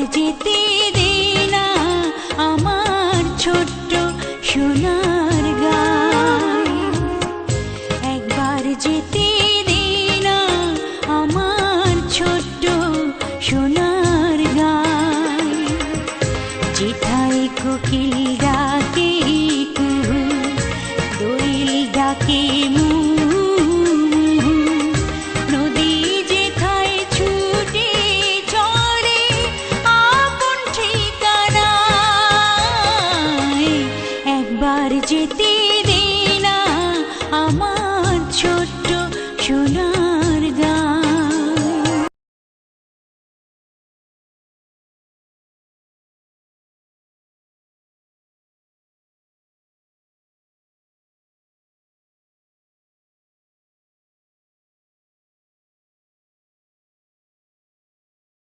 যেতে দে না আমার ছোট্ট সোনার গাঁয়ে, একবার যেতে দে না আমার ছোট্ট সোনার গাঁয়ে। যেথায় কোকিল